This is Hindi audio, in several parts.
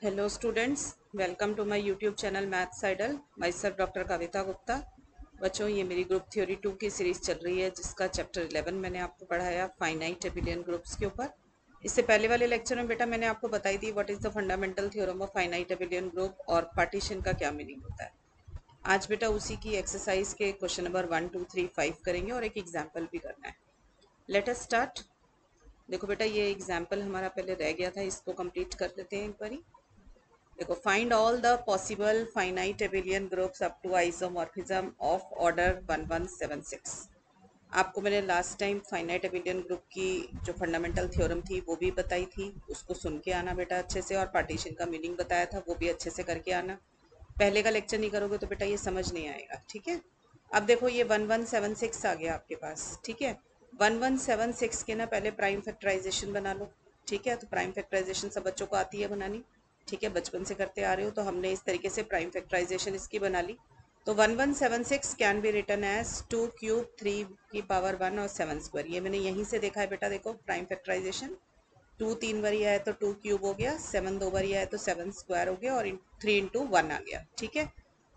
Hello students, welcome to my YouTube channel maths idol. Myself doctor Kavita Gupta. बच्चों, ये मेरी ग्रुप थ्योरी 2 की सीरीज चल रही है जिसका चैप्टर 11 मैंने आपको पढ़ाया फाइनाइट एबिलियन ग्रुप्स के ऊपर। इससे पहले वाले लेक्चर में बेटा मैंने आपको बताई थी what is the fundamental theorem of finite abelian group और पार्टीशन का क्या मीनिंग होता है। आज बेटा उसी की एक्सरसाइज के क्वेश्चन नंबर 1, 2, 3, 5 करेंगे और एक एग्जाम्पल भी करना है। Let us start. देखो बेटा, ये एग्जाम्पल हमारा पहले रह गया था, इसको कंप्लीट कर लेते हैं एक बारी। देखो, find all the possible finite abelian groups up to isomorphism of order 1176। आपको मैंने last time finite abelian group की जो फंडामेंटल थ्योरम थी वो भी बताई थी, उसको सुन के आना बेटा अच्छे से, और पार्टीशन का मीनिंग बताया था वो भी अच्छे से करके आना। पहले का लेक्चर नहीं करोगे तो बेटा ये समझ नहीं आएगा, ठीक है। अब देखो, ये 1176 आ गया आपके पास, ठीक है। 1176 के ना पहले प्राइम फैक्टराइजेशन बना लो, ठीक है। तो प्राइम फैक्टराइजेशन सब बच्चों को आती है बनानी, ठीक है, बचपन से करते आ रहे हो। तो हमने इस तरीके से प्राइम फैक्टराइजेशन इसकी बना ली। तो 1176 can be written as 2 cube 3 की पावर 1 और 7 स्क्वायर। ये मैंने यहीं से देखा है बेटा, देखो प्राइम फैक्टराइजेशन। 2 3 बारी आया तो 2 क्यूब हो गया, 7 2 बारी आया तो 7 स्क्वायर हो गया, और 3 इंटू 1 आ गया, ठीक है।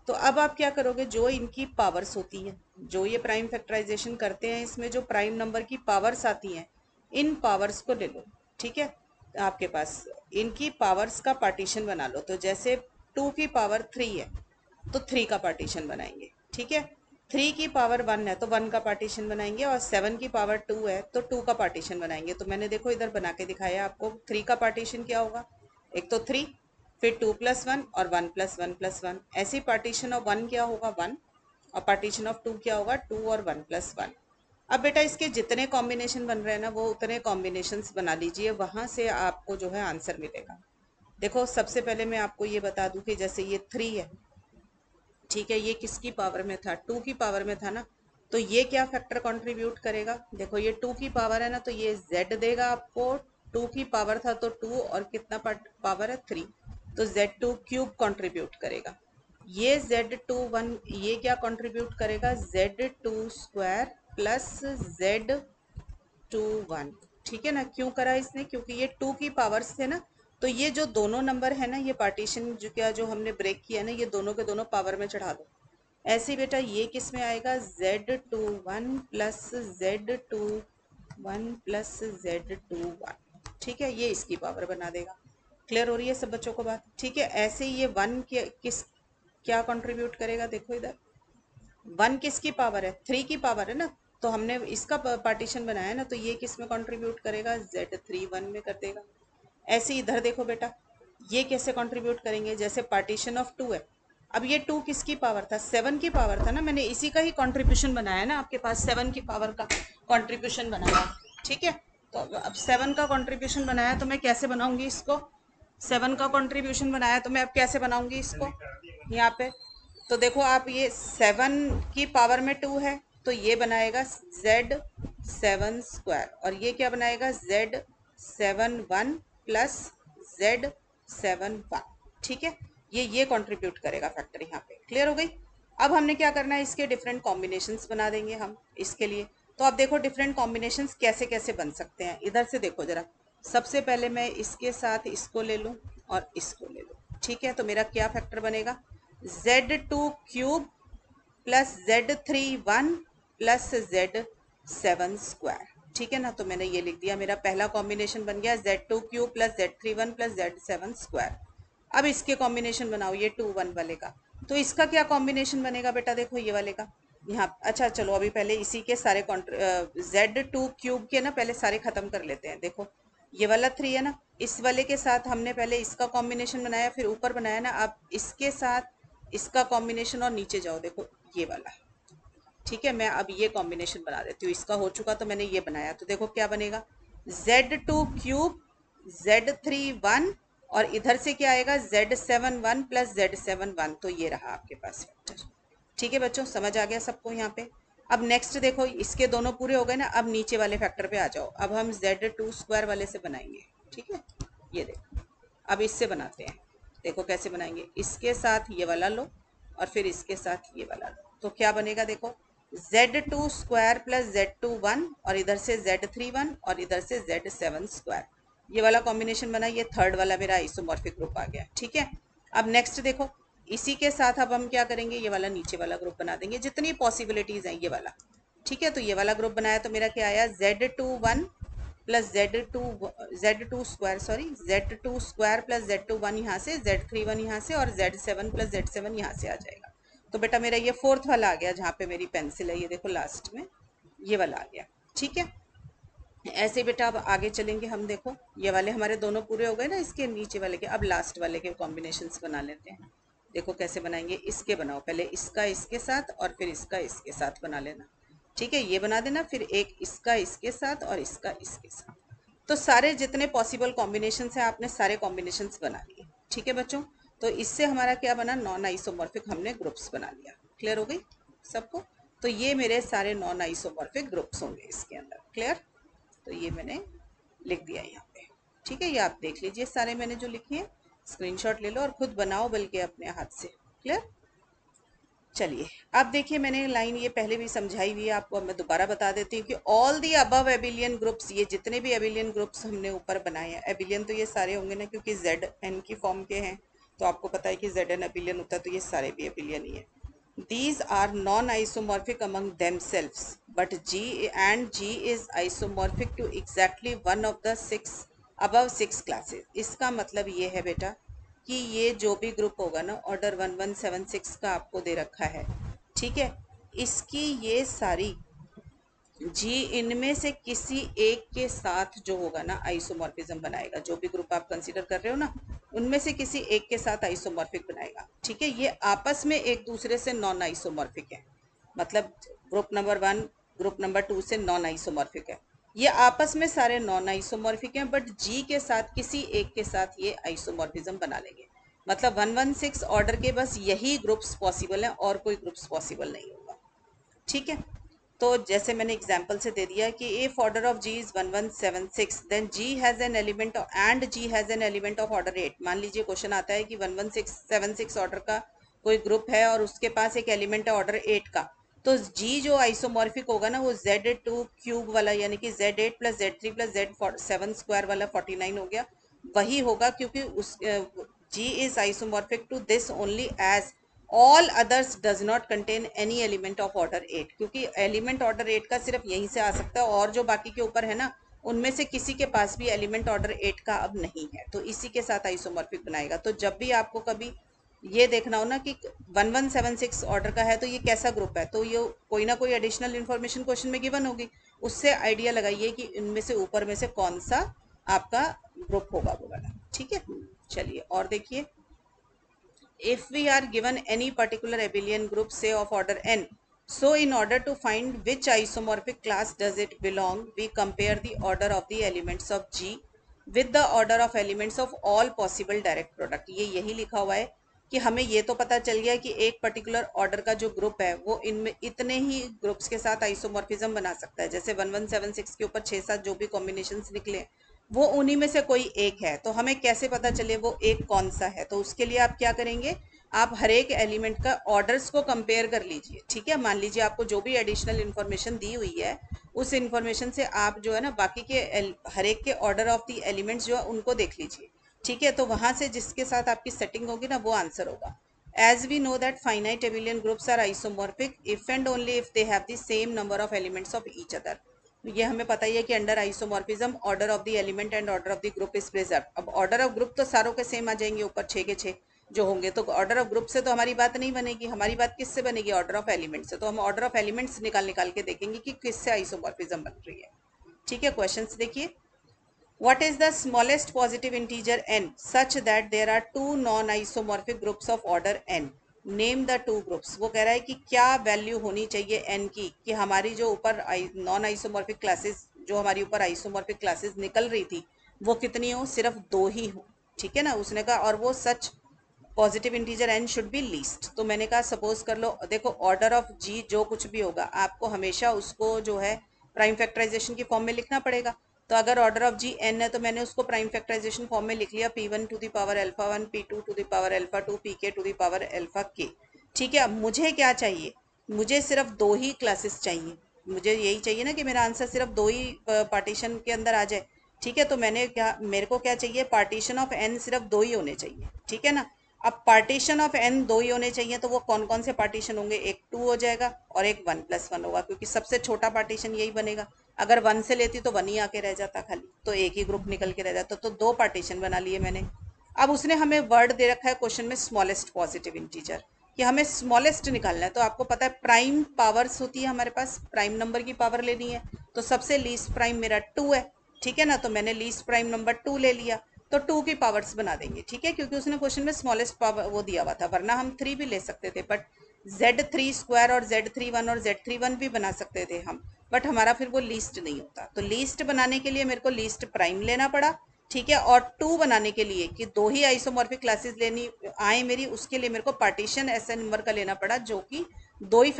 तो अब आप क्या करोगे, जो इनकी पावर्स होती हैं, जो ये प्राइम फैक्टराइजेशन करते हैं, इसमें जो प्राइम नंबर की पावर्स आती हैं, इन पावर्स को ले लो, ठीक है। आपके पास इनकी पावर्स का पार्टीशन बना लो। तो जैसे 2 की पावर 3 है तो 3 का पार्टीशन बनाएंगे, ठीक है। 3 की पावर 1 है तो 1 का पार्टीशन बनाएंगे, और 7 की पावर 2 है तो 2 का पार्टीशन बनाएंगे। तो मैंने देखो इधर बना के दिखाया आपको। 3 का पार्टीशन क्या होगा, एक तो 3, फिर 2 + 1 और 1 + 1 + 1। ऐसी पार्टीशन ऑफ 1 क्या होगा, 1, और पार्टीशन ऑफ 2 क्या होगा, 2 और 1 + 1। अब बेटा इसके जितने कॉम्बिनेशन बन रहे हैं ना, वो उतने कॉम्बिनेशंस बना लीजिए, वहां से आपको जो है आंसर मिलेगा। देखो, सबसे पहले मैं आपको ये बता दूं कि जैसे ये 3 है, ठीक है, ये किसकी पावर में था, 2 की पावर में था ना। तो ये क्या फैक्टर कंट्रीब्यूट करेगा, देखो ये 2 की पावर है ना, तो ये z देगा आपको। 2 की पावर था तो 2, और कितना पावर है, 3, तो z2 क्यूब कंट्रीब्यूट करेगा। ये z21 ये क्या कंट्रीब्यूट करेगा, z2 स्क्वायर प्लस z21, ठीक है ना। क्यों करा इसने, क्योंकि ये 2 की पावर्स थे ना। तो ये जो दोनों नंबर है ना, ये पार्टीशन जो क्या जो हमने ब्रेक किया ना, ये दोनों के दोनों पावर में चढ़ा दो। ऐसे ही बेटा ये किस में आएगा, z21 plus z21 plus z21, ठीक है, ये इसकी पावर बना देगा। क्लियर हो रही है सब बच्चों को बात, ठीक है। ऐसे ही ये 1 किस क्या कंट्रीब्यूट करेगा, देखो इधर 1 किसकी पावर है, 3 की पावर है ना। तो हमने इसका पार्टीशन बनाया ना, तो ये किस में कंट्रीब्यूट करेगा, z31 में कर देगा। ऐसे ही इधर देखो बेटा, ये कैसे कंट्रीब्यूट करेंगे, जैसे पार्टीशन ऑफ 2 है। अब ये 2 किसकी पावर था, 7 की पावर था ना। मैंने इसी का ही कंट्रीब्यूशन बनाया ना, आपके पास 7 की पावर का कंट्रीब्यूशन बनाया, ठीक है। तो अब 7 का कंट्रीब्यूशन बनाया तो मैं कैसे बनाऊंगी इसको, 7 का कंट्रीब्यूशन बनाया तो मैं अब कैसे बनाऊंगी इसको, यहाँ पे। तो देखो आप, ये 7 की पावर में 2 है तो ये बनाएगा z7 स्क्वायर, और ये क्या बनाएगा, z71 प्लस z71, ठीक है। ये कंट्रीब्यूट करेगा फैक्टर यहाँ पे। क्लियर हो गई। अब हमने क्या करना है, इसके डिफरेंट कॉम्बिनेशंस बना देंगे हम इसके लिए। तो आप देखो डिफरेंट कॉम्बिनेशंस कैसे कैसे बन सकते हैं, इधर से देखो जरा। सबसे पहले मैं इसके साथ इसको ले लूं और इसको ले लूं, ठीक है। तो मेरा क्या फैक्टर बनेगा, z2 cube plus z31 plus z7 square, ठीक है ना। तो मैंने ये लिख दिया, मेरा पहला कॉम्बिनेशन बन गया z2 cube plus z31 plus z7 square. अब इसके कॉम्बिनेशन बनाओ, ये 2 1 वाले का। तो इसका क्या कॉम्बिनेशन बनेगा बेटा, देखो ये वाले का यहाँ। अच्छा चलो, अभी पहले इसी के सारे z2 क्यूब के ना पहले सारे खत्म कर लेते हैं। देखो ये वाला 3 है ना, इस वाले के साथ हमने पहले इसका कॉम्बिनेशन बनाया, फिर ऊपर बनाया ना। अब इसके साथ इसका कॉम्बिनेशन, और नीचे जाओ देखो ये वाला, ठीक है। मैं अब ये कॉम्बिनेशन बना देती हूँ, इसका हो चुका तो मैंने ये बनाया। तो देखो क्या बनेगा, z2 क्यूब z31, और इधर से क्या आएगा, z71 प्लस z71। तो ये रहा आपके पास वेक्टर, ठीक है बच्चों, समझ आ गया सबको यहाँ पे। अब नेक्स्ट देखो, इसके दोनों पूरे हो गए ना। अब नीचे वाले फैक्टर पे आ जाओ, अब हम z2 स्क्वायर वाले से बनाएंगे, ठीक है। ये देखो, अब इससे बनाते हैं। देखो कैसे बनाएंगे, इसके साथ ये वाला लो और फिर इसके साथ ये वाला लो। तो क्या बनेगा, देखो z2 स्क्वायर प्लस z21, और इधर से z31 और इधर से z7 स्क्वायर। ये वाला कॉम्बिनेशन बना, ये थर्ड वाला मेरा आइसोमॉर्फिक ग्रुप आ गया। ठीक है, अब नेक्स्ट देखो, इसी के साथ अब हम क्या करेंगे, ये वाला नीचे वाला ग्रुप बना देंगे, जितनी पॉसिबिलिटीज हैं ये वाला। ठीक है, तो ये वाला ग्रुप बनाया तो मेरा क्या आया, Z21 plus Z2 square, sorry Z2 square plus Z21 यहाँ से, Z31 यहाँ से, और Z7 प्लस Z7 यहाँ से आ जाएगा। तो बेटा मेरा ये फोर्थ वाला आ गया, जहाँ पे मेरी पेंसिल है, ये देखो लास्ट में ये वाला आ गया। ठीक है, ऐसे बेटा अब आगे चलेंगे हम। देखो ये वाले हमारे दोनों पूरे हो गए ना, इसके नीचे वाले के। अब लास्ट वाले के कॉम्बिनेशंस बना लेते हैं। देखो कैसे बनाएंगे, इसके बनाओ पहले, इसका इसके साथ और फिर इसका इसके साथ बना लेना। ठीक है, ये बना देना, फिर एक इसका इसके साथ और इसका इसके साथ। तो सारे जितने पॉसिबल कॉम्बिनेशन है आपने सारे कॉम्बिनेशन बना लिए। ठीक है बच्चों, तो इससे हमारा क्या बना, नॉन आइसोमॉर्फिक हमने ग्रुप्स बना लिया। क्लियर हो गई सबको? तो ये मेरे सारे नॉन आइसोमॉर्फिक ग्रुप्स होंगे इसके अंदर। क्लियर? तो ये मैंने लिख दिया यहाँ पे। ठीक है, ये आप देख लीजिए, सारे मैंने जो लिखे हैं स्क्रीनशॉट ले लो और खुद बनाओ, बल्कि अपने हाथ से। क्लियर? चलिए अब देखिए, मैंने लाइन ये पहले भी समझाई हुई है आपको, अब मैं दोबारा बता देती हूँ कि ऑल दी अबव एबिलियन ग्रुप्स, ये जितने भी एबिलियन ग्रुप्स हमने ऊपर बनाए हैं, एबिलियन तो ये सारे होंगे ना, क्योंकि जेड एन की फॉर्म के हैं, तो आपको पता है कि जेड एन एबिलियन होता है, तो ये सारे भी एबिलियन ही है। These are non-isomorphic among themselves, but G and G is isomorphic to exactly one of the above six classes. इसका मतलब ये है बेटा कि ये जो भी ग्रुप होगा ना, ऑर्डर 1176 का आपको दे रखा है। ठीक है, इसकी ये सारी जी इनमें से किसी एक के साथ जो होगा ना आइसोमॉर्फिज्म बनाएगा। जो भी ग्रुप आप कंसीडर कर रहे हो ना, उनमें से किसी एक के साथ आइसोमॉर्फिक बनाएगा। ठीक है, ये आपस में एक दूसरे से नॉन आइसोमॉर्फिक है, मतलब ग्रुप नंबर 1 ग्रुप नंबर 2 से नॉन आइसोमॉर्फिक है। ये आपस में सारे नॉन आइसोमॉर्फिक हैं, बट जी के साथ किसी एक के साथ ये आइसोमॉर्फिज्म बना लेंगे। मतलब 116 ऑर्डर के बस यही ग्रुप्स पॉसिबल हैं, और कोई ग्रुप्स पॉसिबल नहीं होगा। ठीक है, तो जैसे मैंने एग्जांपल से दे दिया कि if order of G is 1176 then G has an element and G has an element of order 8। मान लीजिए क्वेश्चन आता है कि 1176 ऑर्डर का कोई ग्रुप है और उसके पास एक एलिमेंट है ऑर्डर 8 का, तो जी जो आइसोमॉर्फिक होगा ना, वो Z2 क्यूब वाला, यानी कि Z8 plus Z3 plus Z7 square वाला 49 हो गया, वही होगा, क्योंकि उस G is isomorphic to this only as all others does not contain any element of order 8, क्योंकि एलिमेंट ऑर्डर 8 का सिर्फ यहीं से आ सकता है, और जो बाकी के ऊपर है ना, उनमें से किसी के पास भी एलिमेंट ऑर्डर 8 का अब नहीं है, तो इसी के साथ आइसोमॉर्फिक बनाएगा। तो जब भी आपको कभी ये देखना हो ना कि 1176 ऑर्डर का है तो ये कैसा ग्रुप है, तो ये कोई ना कोई एडिशनल इन्फॉर्मेशन क्वेश्चन में गिवन होगी, उससे आइडिया लगाइए कि इनमें से ऊपर में से कौन सा आपका ग्रुप होगा वो वाला। ठीक है, चलिए और देखिए, if we are given any particular abelian group, say of order n, so in order to find which isomorphic class does it belong, we compare the order of the elements of G with the order of elements of all possible direct product। ये यही लिखा हुआ है कि हमें ये तो पता चल गया कि एक पर्टिकुलर ऑर्डर का जो ग्रुप है वो इनमें इतने ही ग्रुप्स के साथ आइसोमॉर्फिज्म बना सकता है। जैसे 1176 के ऊपर 6-7 जो भी कॉम्बिनेशंस निकले वो उन्हीं में से कोई एक है, तो हमें कैसे पता चले वो एक कौन सा है? तो उसके लिए आप क्या करेंगे, आप हर एक एलिमेंट का ऑर्डर्स को कंपेयर कर लीजिए। ठीक है, मान लीजिए आपको जो भी एडिशनल इन्फॉर्मेशन दी हुई है, उस इन्फॉर्मेशन से आप जो है ना बाकी के हर एक के ऑर्डर ऑफ द एलिमेंट्स जो है उनको देख लीजिए। ठीक है, तो वहां से जिसके साथ आपकी सेटिंग होगी ना, वो आंसर होगा। As we know that finite abelian groups are isomorphic if and only if they have the same number of elements of each other. ये हमें पता ही है कि under isomorphism order of the element and order of the group is preserve. अब ऑर्डर ऑफ ग्रुप तो सारों के सेम आ जाएंगे ऊपर 6 के 6 जो होंगे, तो ऑर्डर ऑफ ग्रुप से तो हमारी बात नहीं बनेगी, हमारी बात किससे बनेगी, ऑर्डर ऑफ एलिमेंट से। तो हम ऑर्डर ऑफ एलिमेंट्स निकाल निकाल के देखेंगे कि किससे आइसोमॉर्फिज्म बन रही है। ठीक है, क्वेश्चंस देखिए, what is the smallest positive integer n such that there are two non-isomorphic groups of order n, name the two groups। वो कह रहा है कि क्या वैल्यू होनी चाहिए n की कि हमारी जो ऊपर नॉन आइसोमॉर्फिक क्लासेस, जो हमारी ऊपर आइसोमॉर्फिक क्लासेस निकल रही थी, वो कितनी हो, सिर्फ 2 ही हो। ठीक है ना, उसने कहा, और वो सच positive integer n should be least. तो मैंने कहा सपोज कर लो, देखो ऑर्डर ऑफ g जो कुछ भी होगा आपको हमेशा उसको जो है प्राइम फैक्टराइजेशन की फॉर्म में लिखना पड़ेगा। तो अगर ऑर्डर ऑफ जी n है तो मैंने उसको प्राइम फैक्टराइजेशन फॉर्म में लिख लिया, p1 to the power alpha 1, p2 to the power alpha 2, pk to the power alpha k। ठीक है, अब मुझे क्या चाहिए, मुझे सिर्फ 2 ही क्लासेस चाहिए, मुझे यही चाहिए ना कि मेरा आंसर सिर्फ 2 ही पार्टीशन के अंदर आ जाए। ठीक है, तो मेरे को क्या चाहिए, पार्टीशन ऑफ n सिर्फ 2 ही होने चाहिए, ठीक है ना। अब पार्टीशन ऑफ n 2 ही होने चाहिए, तो वो कौन कौन से पार्टीशन होंगे, एक 2 हो जाएगा और एक 1+1 होगा, क्योंकि सबसे छोटा पार्टीशन यही बनेगा। अगर 1 से लेती तो 1 ही आके रह जाता खाली, तो एक ही ग्रुप निकल के रह जाता, तो 2 पार्टीशन बना लिए मैंने। अब उसने हमें वर्ड दे रखा है क्वेश्चन में स्मॉलेस्ट पॉजिटिव इंटीजर, कि हमें स्मॉलेस्ट निकालना है। तो आपको पता है प्राइम पावर्स होती है हमारे पास, प्राइम नंबर की पावर लेनी है, तो सबसे लीस्ट प्राइम मेरा 2 है, ठीक है ना। तो मैंने लीस्ट प्राइम नंबर 2 ले लिया, तो 2 की पावर्स बना देंगे, ठीक है, क्योंकि उसने क्वेश्चन में स्मॉलेस्ट पावर वो दिया हुआ था, वरना हम 3 भी ले सकते थे, बट Z3² और Z31 और Z31 भी बना सकते थे हम, बट हमारा फिर वो लीस्ट नहीं होता। तो लीस्ट बनाने के लिए मेरे को लीस्ट प्राइम लेना पड़ा, ठीक है। और 2 बनाने के लिए कि 2 ही आइसोमॉर्फिक क्लासेस लेनी आए मेरी, उसके लिए मेरे को पार्टीशन ऐसे नंबर का लेना पड़ा जो कि 2 ही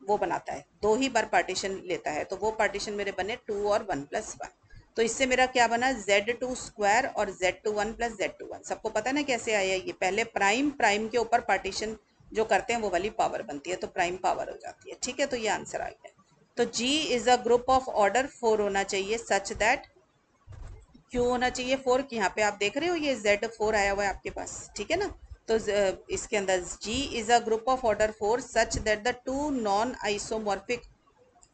वो बनाता है, 2 ही बार पार्टीशन लेता है। तो वो पार्टीशन मेरे बने 2 और 1+1। तो इससे मेरा क्या बना, Z2² और Z21 + Z21। सबको पता है ना कैसे आया ये, पहले प्राइम के ऊपर पार्टीशन जो करते हैं वो वाली पावर बनती है, तो प्राइम पावर हो जाती है, ठीक है। तो ये आंसर आ गया। तो G is a group of order 4 होना चाहिए, सच दैट, क्यों होना चाहिए 4, कि यहाँ पे आप देख रहे हो ये Z4 आया हुआ है आपके पास, ठीक है ना। तो इसके अंदर G is a group of order 4 such that the two non isomorphic,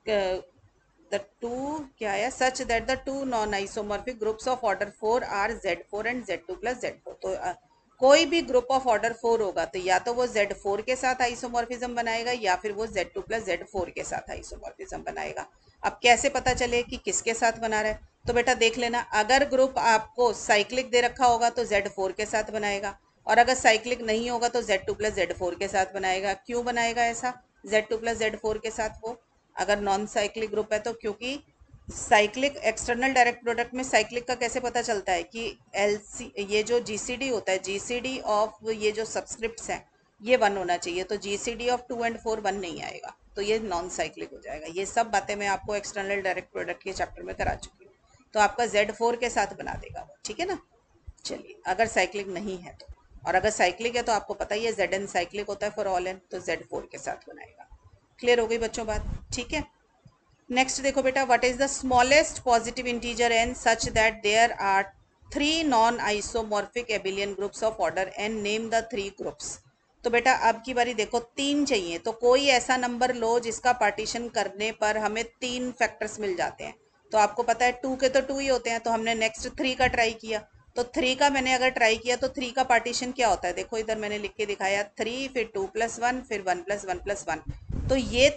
the two क्या आया, such that the two non isomorphic groups of order 4 are Z4 and Z2 + Z4। तो कोई भी ग्रुप ऑफ ऑर्डर 4 होगा तो या तो वो Z4 के साथ आइसोमॉर्फिज्म बनाएगा या फिर वो Z2 + Z4 के साथ आइसोमॉर्फिज्म बनाएगा। अब कैसे पता चले कि किसके साथ बना रहा है, तो बेटा देख लेना, अगर ग्रुप आपको साइक्लिक दे रखा होगा तो Z4 के साथ बनाएगा, और अगर साइक्लिक नहीं होगा तो Z2 + Z4 के साथ बनाएगा। क्यों बनाएगा ऐसा Z2 + Z4 के साथ वो, अगर नॉन साइक्लिक ग्रुप है तो, क्योंकि साइक्लिक एक्सटर्नल डायरेक्ट प्रोडक्ट में साइक्लिक का कैसे पता चलता है कि एलसी, ये जो जीसीडी होता है, जीसीडी ऑफ ये जो सब्सक्रिप्ट्स हैं ये 1 होना चाहिए, तो जीसीडी ऑफ 2 and 4 1 नहीं आएगा, तो ये नॉन साइक्लिक हो जाएगा। ये सब बातें मैं आपको एक्सटर्नल डायरेक्ट प्रोडक्ट के चैप्टर में करा चुकी हूँ। तो आपका Z4 के साथ बना देगा वो, ठीक है ना। चलिए, अगर साइक्लिक नहीं है तो, और अगर साइक्लिक है तो आपको पता ही है Zn साइक्लिक होता है फॉर ऑल n, तो Z4 के साथ बनाएगा। क्लियर हो गई बच्चों बात, ठीक है। नेक्स्ट देखो बेटा, what is the smallest positive integer n such that there are 3 non isomorphic abelian groups of order n, name the 3 groups. तो बेटा अब की बारी देखो 3 चाहिए, तो कोई ऐसा नंबर लो जिसका पार्टीशन करने पर हमें 3 फैक्टर्स मिल जाते हैं। तो आपको पता है 2 के तो 2 ही होते हैं, तो हमने नेक्स्ट 3 का ट्राई किया, तो 3 का मैंने अगर ट्राई किया तो 3 का पार्टीशन क्या होता है, देखो इधर मैंने लिख के दिखाया, 3 फिर 2+1 फिर 1+1+1। तो ये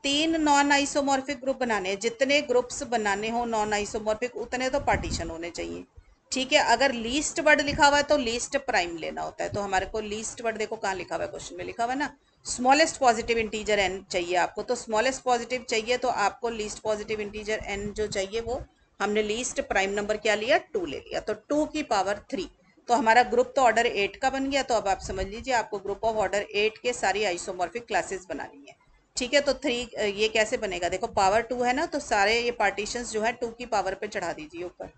3 नॉन आइसोमॉर्फिक ग्रुप बनाने हैं, जितने ग्रुप्स बनाने हो नॉन आइसोमॉर्फिक उतने तो पार्टीशन होने चाहिए, ठीक है। अगर लीस्ट वर्ड लिखा हुआ है तो लीस्ट प्राइम लेना होता है, तो हमारे को लीस्ट वर्ड देखो कहाँ लिखा हुआ है, क्वेश्चन में लिखा हुआ है ना, स्मॉलेस्ट पॉजिटिव इंटीजर n चाहिए आपको, तो स्मॉलेस्ट पॉजिटिव चाहिए तो आपको लीस्ट पॉजिटिव इंटीजर n जो चाहिए वो हमने लीस्ट प्राइम नंबर क्या लिया, 2 ले लिया, तो 2 की पावर 3। तो हमारा ग्रुप तो ऑर्डर 8 का बन गया। तो अब आप समझ लीजिए आपको ग्रुप ऑफ ऑर्डर 8 के सारी आइसोमॉर्फिक क्लासेस बनानी है, ठीक है। तो 3 ये कैसे बनेगा, देखो पावर 2 है ना, तो सारे ये पार्टीशंस जो है 2 की पावर पे चढ़ा दीजिए ऊपर,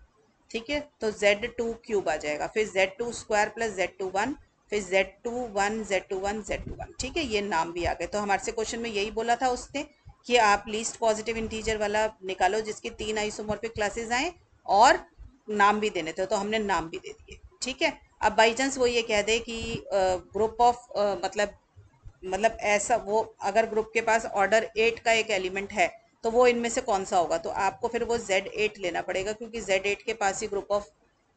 ठीक है। तो Z2³ आ जाएगा, फिर Z2² + Z21, फिर Z21 Z21 Z21, ठीक है। ये नाम भी आ गए। तो हमारे से क्वेश्चन में यही बोला था उसने कि आप लीस्ट पॉजिटिव इंटीजर वाला निकालो जिसकी 3 आइसोमॉर्फिक क्लासेस आए और नाम भी देने थे, तो हमने नाम भी दे दिए, ठीक है। अब बाई चांस वो ये कह दे कि ग्रुप ऑफ मतलब ऐसा वो, अगर ग्रुप के पास ऑर्डर 8 का एक एलिमेंट है तो वो इनमें से कौन सा होगा, तो आपको फिर वो Z8 लेना पड़ेगा, क्योंकि Z8 के पास ही ग्रुप ऑफ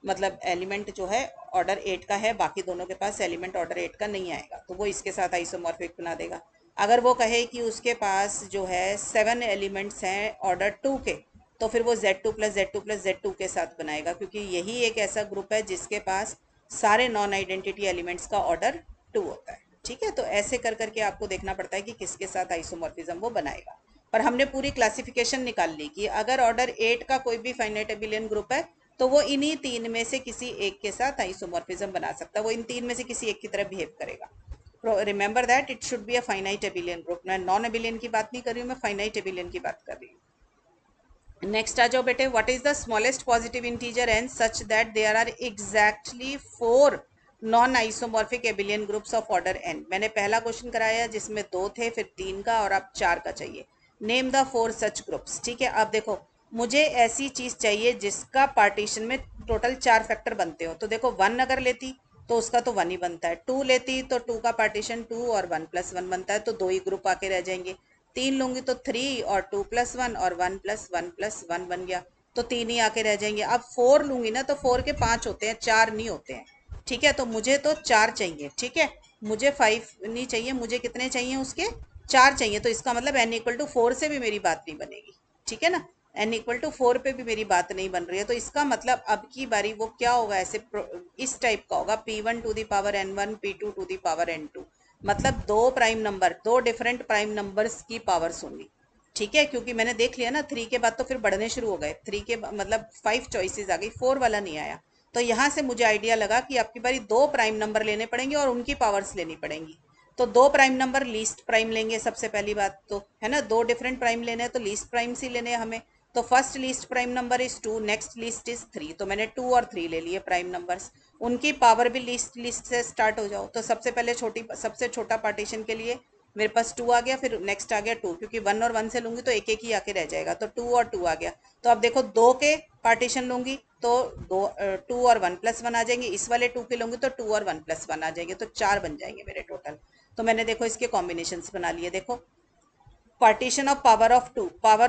मतलब एलिमेंट जो है ऑर्डर 8 का है, बाकी दोनों के पास एलिमेंट ऑर्डर 8 का नहीं आएगा, तो वो इसके साथ आइसोमॉर्फिक बना देगा। अगर वो कहे कि उसके पास जो है 7 एलिमेंट्स हैं ऑर्डर 2 के, तो फिर वो Z2 + Z2 + Z2 के साथ बनाएगा, क्योंकि यही एक ऐसा ग्रुप है जिसके पास सारे नॉन आइडेंटिटी एलिमेंट्स का ऑर्डर 2 होता है, ठीक है। तो ऐसे कर करके आपको देखना पड़ता है कि किसके साथ आइसोमॉर्फिज्म वो बनाएगा। पर हमने पूरी क्लासिफिकेशन निकाल ली कि अगर ऑर्डर 8 का कोई भी फाइनाइट एबिलियन ग्रुप है तो वो इन्हीं 3 में से किसी एक के साथ आइसोमॉर्फिज्म बना सकता है, वो इन 3 में से किसी एक की तरह बिहेव करेगा। Remember that it should be a finite abelian group. मैं नॉन एबिलियन की बात नहीं कर रही हूँ, मैं फाइनाइट एबिलियन की बात कर रही हूँ। नेक्स्ट आ जाओ बेटे, what is the smallest positive integer n such that there are exactly 4 non isomorphic abelian groups of order n। मैंने पहला क्वेश्चन कराया जिसमें 2 थे, फिर 3 का, और अब 4 का चाहिए। नेम द 4 सच ग्रुप्स, ठीक है। अब देखो मुझे ऐसी चीज चाहिए जिसका पार्टीशन में टोटल 4 फैक्टर बनते हो। तो देखो 1 अगर लेती तो उसका तो 1 ही बनता है, 2 लेती तो 2 का पार्टीशन 2 और 1 + 1 बनता है, तो 2 ही ग्रुप आके रह जाएंगे। 3 लूंगी तो 3 और 2 + 1 और 1 + 1 + 1 बन गया, तो 3 ही आके रह जाएंगे। अब 4 लूंगी ना तो 4 के 5 होते हैं, 4 नहीं होते हैं। ठीक है, तो मुझे तो 4 चाहिए। ठीक है, मुझे 5 नहीं चाहिए, मुझे कितने चाहिए उसके, 4 चाहिए। तो इसका मतलब n = 4 से भी मेरी बात नहीं बनेगी। ठीक है ना, n = 4 पे भी मेरी बात नहीं बन रही है। तो इसका मतलब अब की बारी वो क्या होगा, ऐसे इस टाइप का होगा, p1 to the power n1 p2 to the power n2। मतलब दो प्राइम नंबर, दो डिफरेंट प्राइम नंबर्स की पावर्स होंगी। ठीक है, क्योंकि मैंने देख लिया ना 3 के बाद तो फिर बढ़ने शुरू हो गए, 3 के मतलब 5 चॉइसेस आ गई, 4 वाला नहीं आया। तो यहाँ से मुझे आइडिया लगा कि आपकी बारी दो प्राइम नंबर लेने पड़ेंगे और उनकी पावर्स लेनी पड़ेंगी। तो दो प्राइम नंबर लीस्ट प्राइम लेंगे सबसे पहली बात तो, है ना, दो डिफरेंट प्राइम लेने हैं तो लीस्ट प्राइम से लेने हैं हमें। तो first least prime number is 2, next least is 3, तो मैंने 2 और 3 ले लिए प्राइम नंबर्स। उनकी पावर भी लीस्ट लिस्ट से स्टार्ट हो जाओ। तो सबसे पहले सबसे छोटा पार्टीशन के लिए मेरे पास 2 आ गया, फिर नेक्स्ट आ गया 2, क्योंकि 1 और 1 से लूंगी तो एक एक ही आके रह जाएगा, तो 2 और 2 आ गया। तो अब देखो 2 के पार्टीशन लूंगी तो 2 और 1 + 1 आ जाएंगे, इस वाले 2 के लूंगी तो 2 और 1 + 1 आ जाएंगे, तो 4 बन जाएंगे मेरे टोटल। तो मैंने देखो इसके कॉम्बिनेशंस बना लिए। देखो partition of power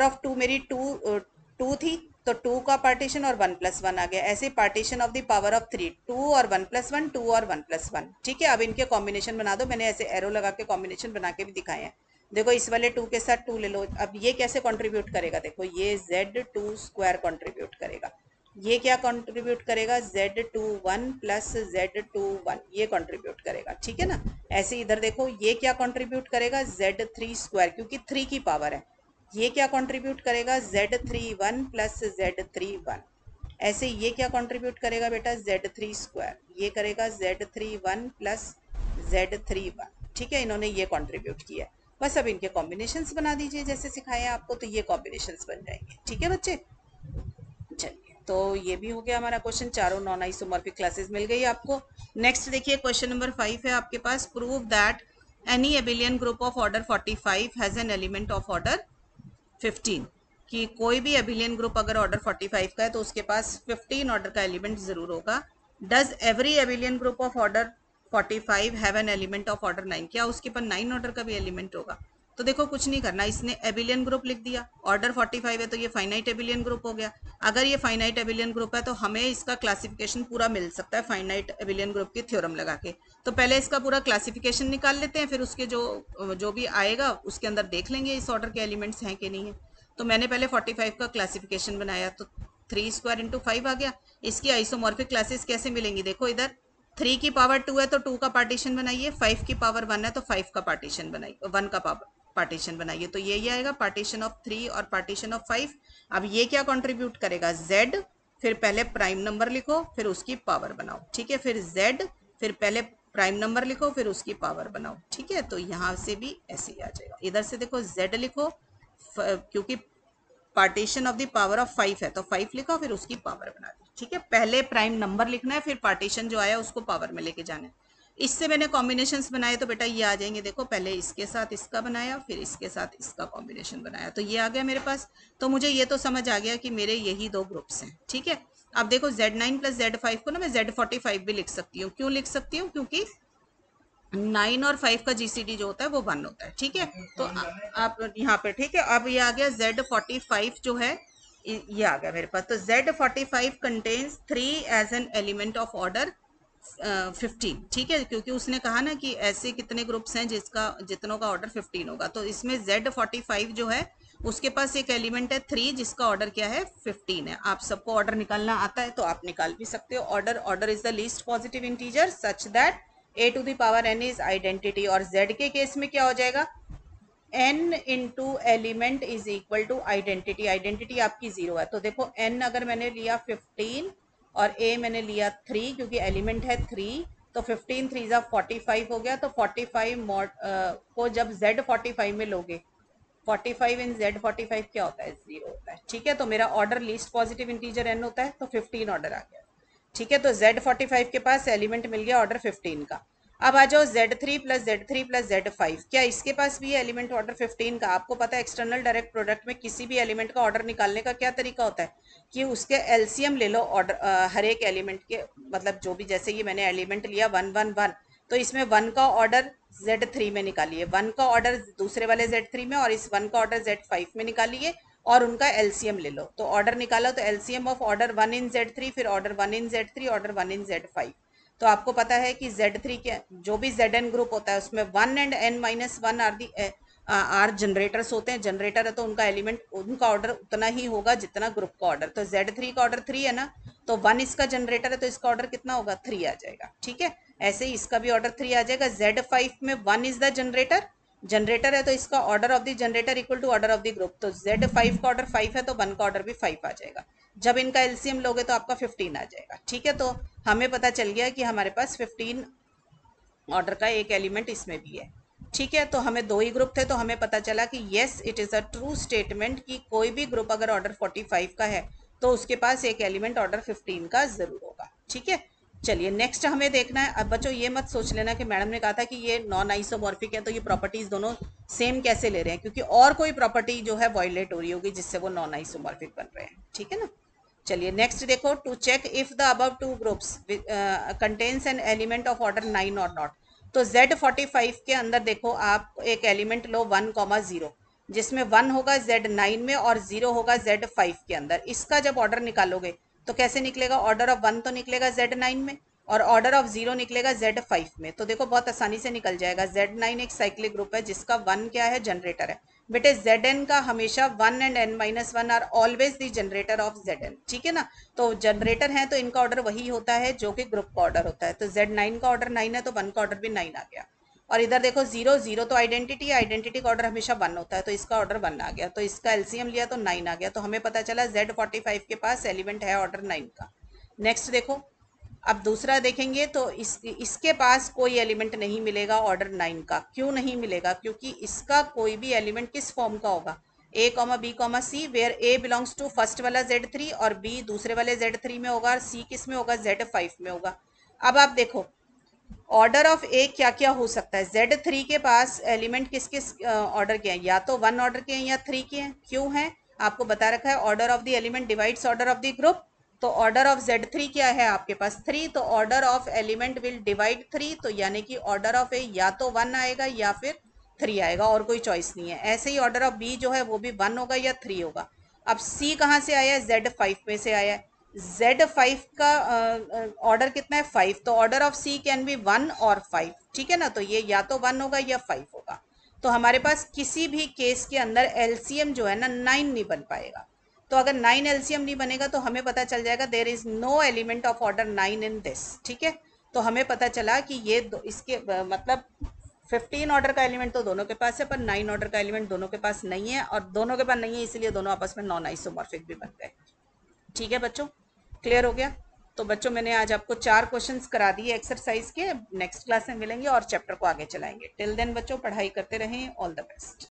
of two मेरी टू थी, तो 2 का पार्टीशन और 1 + 1 आ गया। ऐसे partition of the power of 3, 2 और 1 + 1, 2 और 1 + 1। ठीक है, अब इनके कॉम्बिनेशन बना दो। मैंने ऐसे एरो लगा के कॉम्बिनेशन बना के भी दिखाए हैं। देखो इस वाले 2 के साथ 2 ले लो। अब ये कैसे कंट्रीब्यूट करेगा, देखो ये Z2² कंट्रीब्यूट करेगा। ये क्या कंट्रीब्यूट करेगा, Z21 + Z21 ये कंट्रीब्यूट करेगा। ठीक है ना, ऐसे इधर देखो ये क्या कंट्रीब्यूट करेगा, Z3², क्योंकि 3 की पावर है। ये क्या कंट्रीब्यूट करेगा, Z31 + Z31। ऐसे ये क्या कंट्रीब्यूट करेगा बेटा, Z3², ये करेगा Z31 + Z31। ठीक है, इन्होंने ये कंट्रीब्यूट किया है। बस अब इनके कॉम्बिनेशंस बना दीजिए जैसे सिखाया आपको, तो ये कॉम्बिनेशंस बन जाएंगे। ठीक है बच्चे, चलिए तो ये भी हो गया हमारा क्वेश्चन। चारों नॉन आइसोमॉर्फिक क्लासेस मिल गई आपको। नेक्स्ट देखिए क्वेश्चन नंबर 5 है आपके पास, prove that any abelian group of order 45 has an element of order 15। कि कोई भी एबिलियन ग्रुप अगर ऑर्डर 45 का है तो उसके पास 15 ऑर्डर का एलिमेंट जरूर होगा। Does every एबिलियन group of order 45 have an element of order 9, क्या उसके पास 9 ऑर्डर का भी एलिमेंट होगा। तो देखो कुछ नहीं करना, इसने एबिलियन ग्रुप लिख दिया, ऑर्डर 45 है तो ये फाइनाइट एबिलियन ग्रुप हो गया। अगर ये फाइनाइट एबिलियन ग्रुप है तो हमें इसका क्लासिफिकेशन पूरा मिल सकता है फाइनाइट एबिलियन ग्रुप की थ्योरम लगा के। तो पहले इसका पूरा क्लासिफिकेशन निकाल लेते हैं, फिर उसके जो भी आएगा उसके अंदर देख लेंगे इस ऑर्डर के एलिमेंट्स हैं कि नहीं है। तो मैंने पहले 45 का क्लासिफिकेशन बनाया, तो 3² × 5 आ गया। इसकी आइसोमॉर्फिक क्लासेस कैसे मिलेंगी, देखो इधर 3 की पावर 2 है तो 2 का पार्टीशन बनाइए, 5 की पावर 1 है तो 5 का पार्टीशन बनाइए, 1 का पार्टीशन बनाइए। तो ये आएगा पार्टीशन ऑफ 3 और पार्टीशन ऑफ 5। अब ये क्या कंट्रीब्यूट करेगा, Z, फिर पहले प्राइम नंबर लिखो फिर उसकी पावर बनाओ। ठीक है, फिर Z, फिर पहले प्राइम नंबर लिखो फिर उसकी पावर बनाओ। ठीक है, तो यहाँ से भी ऐसे ही आ जाएगा। इधर से देखो Z लिखो, क्योंकि partition of the power of 5 है तो 5 लिखा फिर उसकी पावर बना दी। ठीक है, पहले प्राइम नंबर लिखना है फिर पार्टीशन जो आया उसको पावर में लेके जाना है। इससे मैंने कॉम्बिनेशंस बनाए तो बेटा ये आ जाएंगे। देखो पहले इसके साथ इसका बनाया फिर इसके साथ इसका कॉम्बिनेशन बनाया, तो ये आ गया मेरे पास। तो मुझे ये तो समझ आ गया कि मेरे यही दो ग्रुप्स हैं। ठीक है, अब देखो Z9 + Z5 को ना मैं Z45 भी लिख सकती हूँ। क्यों लिख सकती हूँ, क्योंकि 9 और 5 का जीसीडी जो होता है वो 1 होता है। ठीक है, तो आप यहाँ पे, ठीक है, अब ये आ गया Z45 जो है ये आ गया मेरे पास। तो Z45 contains 3 as an element of order 15। ठीक है, क्योंकि उसने कहा ना कि ऐसे कितने ग्रुप्स हैं जिसका जितनों का ऑर्डर 15 होगा, तो इसमें Z45 जो है उसके पास एक एलिमेंट है 3 जिसका ऑर्डर क्या है 15 है। आप सबको ऑर्डर निकालना आता है तो आप निकाल भी सकते हो। Order is the least positive integer such that a to the power n is identity. और z के केस में क्या हो जाएगा, n into element is equal to identity. Identity आपकी 0 है, तो देखो n अगर मैंने लिया 15 और a मैंने लिया 3, क्योंकि एलिमेंट है 3, तो 15 3 × 45 हो गया। तो 45 को जब Z45 में लोगे, 45 इन Z45 क्या होता है, 0 होता है। ठीक है, तो मेरा order least positive integer n होता है, तो 15 ऑर्डर आ गया। ठीक है, तो Z45 के पास एलिमेंट मिल गया ऑर्डर 15 का। अब आ जाओ Z3 plus Z3 plus Z5, क्या इसके पास भी है एलिमेंट ऑर्डर 15 का? आपको पता है एक्सटर्नल डायरेक्ट प्रोडक्ट में किसी भी एलिमेंट का ऑर्डर निकालने का क्या तरीका होता है कि उसके एलसीएम ले लो ऑर्डर, हर एक एलिमेंट के, मतलब जो भी, जैसे ये मैंने एलिमेंट लिया 1 1 1, तो इसमें 1 का ऑर्डर Z3 में निकालिए, 1 का ऑर्डर दूसरे वाले Z3 में, और इस 1 का ऑर्डर Z5 में निकालिए और उनका एलसीएम ले लो। तो ऑर्डर निकाला तो LCM of order 1 in Z3, फिर ऑर्डर 1 इन Z3, ऑर्डर 1 इन Z5। तो आपको पता है कि Z3 के जो भी Zn ग्रुप होता है उसमें 1 and n-1 are the are generators होते हैं। जनरेटर है तो उनका एलिमेंट, उनका ऑर्डर उतना ही होगा जितना ग्रुप का ऑर्डर। तो Z3 का ऑर्डर 3 है ना, तो 1 इसका जनरेटर है तो इसका ऑर्डर कितना होगा? 3 आ जाएगा। ठीक है, ऐसे ही इसका भी ऑर्डर 3 आ जाएगा। Z5 में 1 इज द जनरेटर, जनरेटर है तो इसका order of the generator equal to order of the group, तो Z5 का ऑर्डर 5 है तो 1 का ऑर्डर भी 5 आ जाएगा। जब इनका एलसीएम लोगे तो आपका 15 आ जाएगा। ठीक है, तो हमें पता चल गया कि हमारे पास 15 ऑर्डर का एक एलिमेंट इसमें भी है। ठीक है, तो हमें दो ही ग्रुप थे तो हमें पता चला कि yes it is a true statement कि कोई भी ग्रुप अगर ऑर्डर 45 का है तो उसके पास एक एलिमेंट ऑर्डर 15 का ज़रूर होगा। ठीक है, चलिए नेक्स्ट हमें देखना है। अब बच्चों ये मत सोच लेना कि मैडम ने कहा था कि ये नॉन आइसोमॉर्फिक है तो ये प्रॉपर्टीज दोनों सेम कैसे ले रहे हैं, क्योंकि और कोई प्रॉपर्टी जो है वायलेट हो रही होगी जिससे वो नॉन आइसोमॉर्फिक बन रहे हैं। ठीक है ना, चलिए नेक्स्ट देखो, to check if the above two groups contains an element of order 9 और नॉट। तो Z45 के अंदर देखो आप एक एलिमेंट लो 1,0, जिसमें 1 होगा Z9 में और 0 होगा Z5 के अंदर। इसका जब ऑर्डर निकालोगे तो कैसे निकलेगा? ऑर्डर ऑफ 1 तो निकलेगा Z9 में और ऑर्डर ऑफ 0 निकलेगा Z5 में। तो देखो बहुत आसानी से निकल जाएगा। Z9 एक साइक्लिक ग्रुप है जिसका 1 क्या है? जनरेटर है। बेटे Zn का हमेशा 1 and n-1 are always the generator of Zn। ठीक है ना, तो जनरेटर है तो इनका ऑर्डर वही होता है जो कि ग्रुप का ऑर्डर होता है। तो Z9 का ऑर्डर 9 है तो 1 का ऑर्डर भी 9 आ गया। और इधर देखो 0 0 तो आइडेंटिटी, आइडेंटिटी का ऑर्डर हमेशा 1 होता है तो इसका ऑर्डर 1 आ गया। तो इसका एलसीएम लिया तो 9 आ गया। तो हमें पता चला Z45 के पास एलिमेंट है ऑर्डर 9 का। नेक्स्ट देखो, अब दूसरा देखेंगे तो इसके पास कोई एलिमेंट नहीं मिलेगा ऑर्डर 9 का। क्यों नहीं मिलेगा? क्योंकि इसका कोई भी एलिमेंट किस फॉर्म का होगा? A, B, C, where A belongs to first वाला Z3 और B दूसरे वाले Z3 में होगा और C किस में होगा? Z5 में होगा। अब आप देखो ऑर्डर ऑफ ए क्या क्या हो सकता है। Z3 के पास एलिमेंट किस किस ऑर्डर के हैं? या तो 1 ऑर्डर के हैं या 3 के हैं। क्यों है? आपको बता रखा है order of the element divides order of the group. तो ऑर्डर ऑफ Z3 क्या है आपके पास? 3, तो order of element will divide 3, तो यानी कि ऑर्डर ऑफ ए या तो 1 आएगा या फिर 3 आएगा, और कोई चॉइस नहीं है। ऐसे ही ऑर्डर ऑफ बी जो है वो भी 1 होगा या 3 होगा। अब सी कहाँ से आया है? Z5 में से आया है। Z5 का ऑर्डर कितना है? 5, तो order of C can be 1 और 5। ठीक है ना, तो ये या तो 1 होगा या 5 होगा। तो हमारे पास किसी भी केस के अंदर एलसीएम जो है ना 9 नहीं बन पाएगा। तो अगर 9 एलसीएम नहीं बनेगा तो हमें पता चल जाएगा there is no element of order 9 in this. ठीक है, तो हमें पता चला कि ये इसके मतलब 15 ऑर्डर का एलिमेंट तो दोनों के पास है पर 9 ऑर्डर का एलिमेंट दोनों के पास नहीं है, और दोनों के पास नहीं है इसलिए दोनों आपस में नॉन आइसोमॉर्फिक भी बन गए। ठीक है बच्चों, क्लियर हो गया? तो बच्चों मैंने आज आपको 4 क्वेश्चंस करा दिए एक्सरसाइज के। नेक्स्ट क्लास में मिलेंगे और चैप्टर को आगे चलाएंगे। टिल देन बच्चों पढ़ाई करते रहें। All the best.